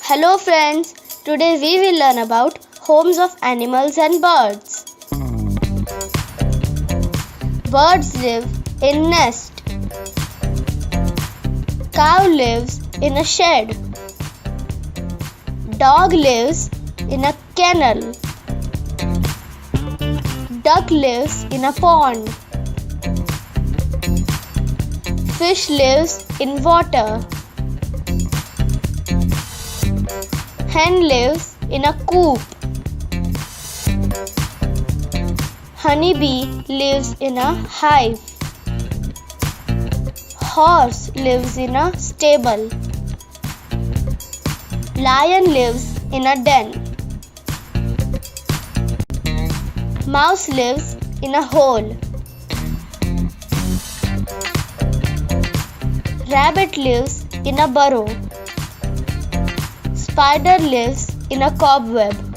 Hello friends, today we will learn about homes of animals and birds. Birds live in nest. Cow lives in a shed. Dog lives in a kennel. Duck lives in a pond. Fish lives in water. Hen lives in a coop. Honeybee lives in a hive. Horse lives in a stable. Lion lives in a den. Mouse lives in a hole. Rabbit lives in a burrow. Spider lives in a cobweb.